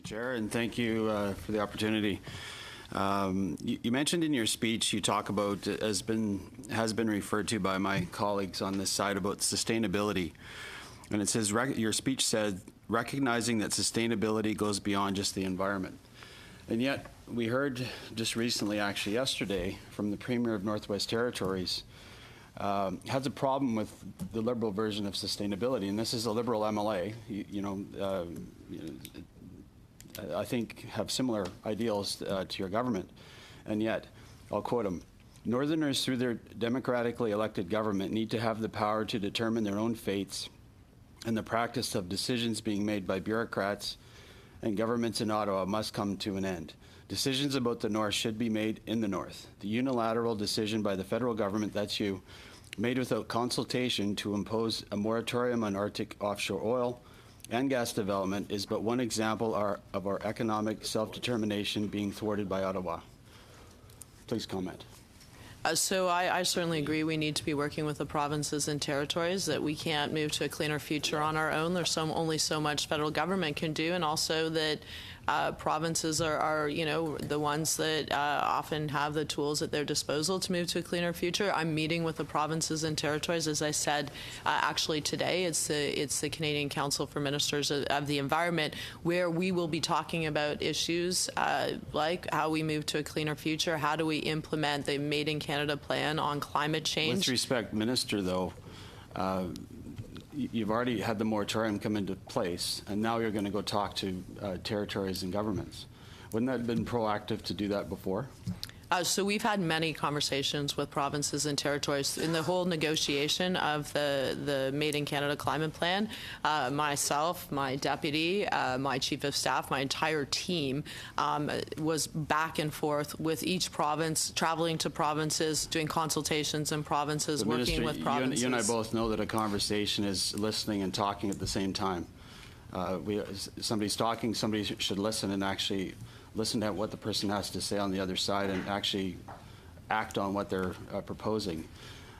Chair, and thank you for the opportunity. You mentioned in your speech, you talk about, has been referred to by my colleagues on this side, about sustainability. And it says, your speech said, recognizing that sustainability goes beyond just the environment. And yet, we heard just recently, actually yesterday, from the Premier of Northwest Territories, has a problem with the Liberal version of sustainability. And this is a Liberal MLA, I think have similar ideals to your government. And yet, I'll quote him, Northerners through their democratically elected government need to have the power to determine their own fates, and the practice of decisions being made by bureaucrats and governments in Ottawa must come to an end. Decisions about the North should be made in the North. The unilateral decision by the federal government, that's you, made without consultation to impose a moratorium on Arctic offshore oil and gas development is but one example of our economic self-determination being thwarted by Ottawa. Please comment. So I certainly agree we need to be working with the provinces and territories, that we can't move to a cleaner future on our own. There's only so much federal government can do, and also that provinces are the ones that often have the tools at their disposal to move to a cleaner future. I'm meeting with the provinces and territories, as I said, actually today. It's the Canadian Council for Ministers of the Environment, where we will be talking about issues like how we move to a cleaner future, how do we implement the Made in Canada plan on climate change. With respect, Minister, though, you've already had the moratorium come into place, and now you're going to go talk to territories and governments. Wouldn't that have been proactive to do that before? So we've had many conversations with provinces and territories in the whole negotiation of the Made in Canada climate plan. Myself, my deputy, my chief of staff, my entire team was back and forth with each province, traveling to provinces, doing consultations in provinces, but working Minister, with provinces. You and I both know that a conversation is listening and talking at the same time. Somebody's talking, somebody should listen and actually listen to what the person has to say on the other side and actually act on what they're proposing.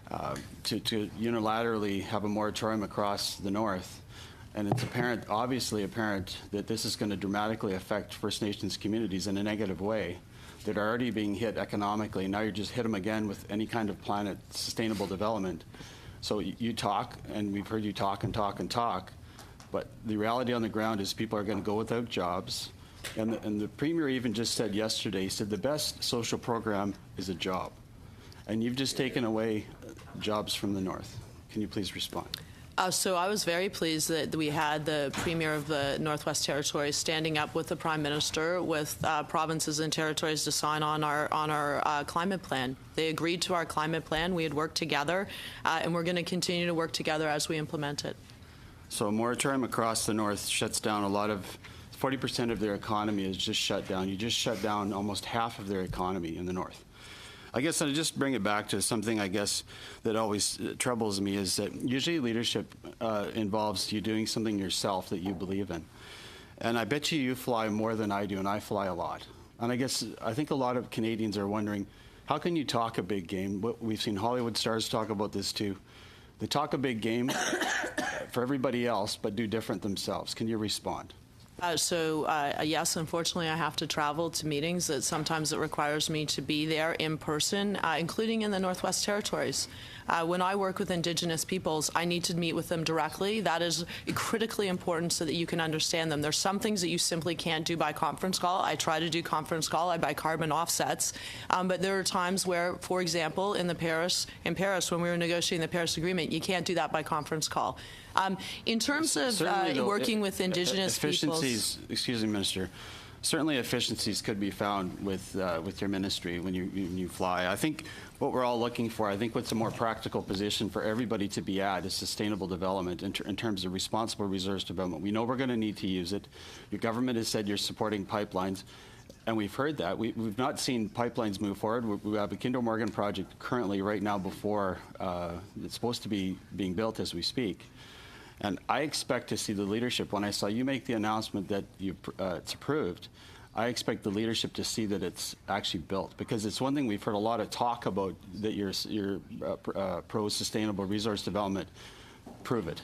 To unilaterally have a moratorium across the North, and it's obviously apparent that this is going to dramatically affect First Nations communities in a negative way that are already being hit economically. Now you just hit them again with any kind of planet sustainable development. So you talk, and we've heard you talk and talk and talk, but the reality on the ground is people are going to go without jobs. And the Premier even just said yesterday, he said the best social program is a job. And you've just taken away jobs from the North. Can you please respond? So I was very pleased that we had the Premier of the Northwest Territories standing up with the Prime Minister, with provinces and territories to sign on our climate plan. They agreed to our climate plan. We had worked together, and we're going to continue to work together as we implement it. So a moratorium across the North shuts down 40% of their economy is just shut down. You just shut down almost half of their economy in the North. I guess I'll just bring it back to something, I guess, that always troubles me, is that usually leadership involves you doing something yourself that you believe in. And I bet you fly more than I do, and I fly a lot. And I think a lot of Canadians are wondering, how can you talk a big game? We've seen Hollywood stars talk about this too. They talk a big game for everybody else, but do different themselves. Can you respond? Yes, unfortunately, I have to travel to meetings that sometimes it requires me to be there in person, including in the Northwest Territories. When I work with Indigenous peoples, I need to meet with them directly. That is critically important so that you can understand them. There's some things that you simply can't do by conference call. I try to do conference call. I buy carbon offsets. But there are times where, for example, in Paris, when we were negotiating the Paris Agreement, you can't do that by conference call. In terms of working with Indigenous peoples... Excuse me, Minister. Certainly efficiencies could be found with your ministry when you fly. I think what we're all looking for, I think what's a more practical position for everybody to be at is sustainable development in terms of responsible resource development. We know we're going to need to use it. Your government has said you're supporting pipelines, and we've heard that. We've not seen pipelines move forward. We have a Kinder Morgan project currently right now before it's supposed to be being built as we speak. And I expect to see the leadership, when I saw you make the announcement that it's approved, I expect the leadership to see that it's actually built. Because it's one thing we've heard a lot of talk about, that you're pro-sustainable resource development. Prove it.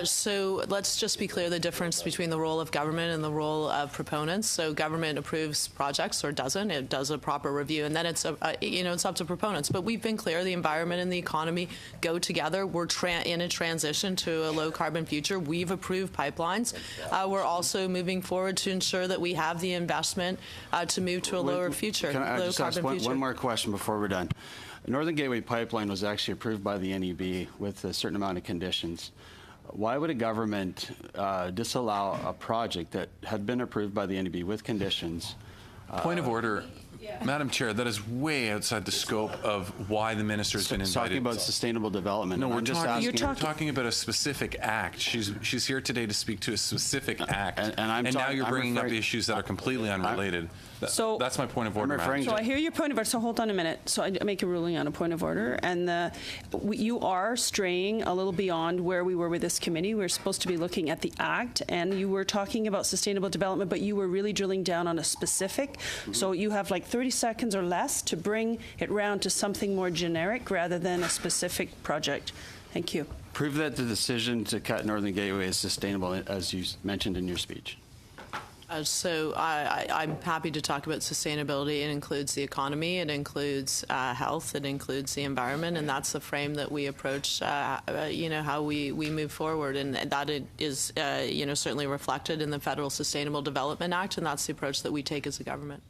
So let's just be clear the difference between the role of government and the role of proponents. So government approves projects or doesn't. It does a proper review, and then it's it's up to proponents. But we've been clear: the environment and the economy go together. We're in a transition to a low carbon future. We've approved pipelines. We're also moving forward to ensure that we have the investment to move to a lower future, Can I low just carbon ask future. one more question before we're done? The Northern Gateway Pipeline was actually approved by the NEB with a certain amount of conditions. Why would a government disallow a project that had been approved by the NEB with conditions? Point of order. Madam Chair, that is way outside the scope of why the minister has been invited. Talking about sustainable development. No, we're I'm just asking. we're talking about a specific act. She's here today to speak to a specific act. And now you're bringing up referring- issues that are completely unrelated. So- That's my point of order, Madam referring Chair. So I hear your point of order. So hold on a minute. So I make a ruling on a point of order, and you are straying a little beyond where we were with this committee. We're supposed to be looking at the act, and you were talking about sustainable development, but you were really drilling down on a specific. So you have like 30 seconds or less to bring it round to something more generic rather than a specific project. Thank you. Prove that the decision to cut Northern Gateway is sustainable, as you mentioned in your speech. So I'm happy to talk about sustainability. It includes the economy, it includes health, it includes the environment, and that's the frame that we approach, how we move forward. And that is, certainly reflected in the Federal Sustainable Development Act, and that's the approach that we take as a government.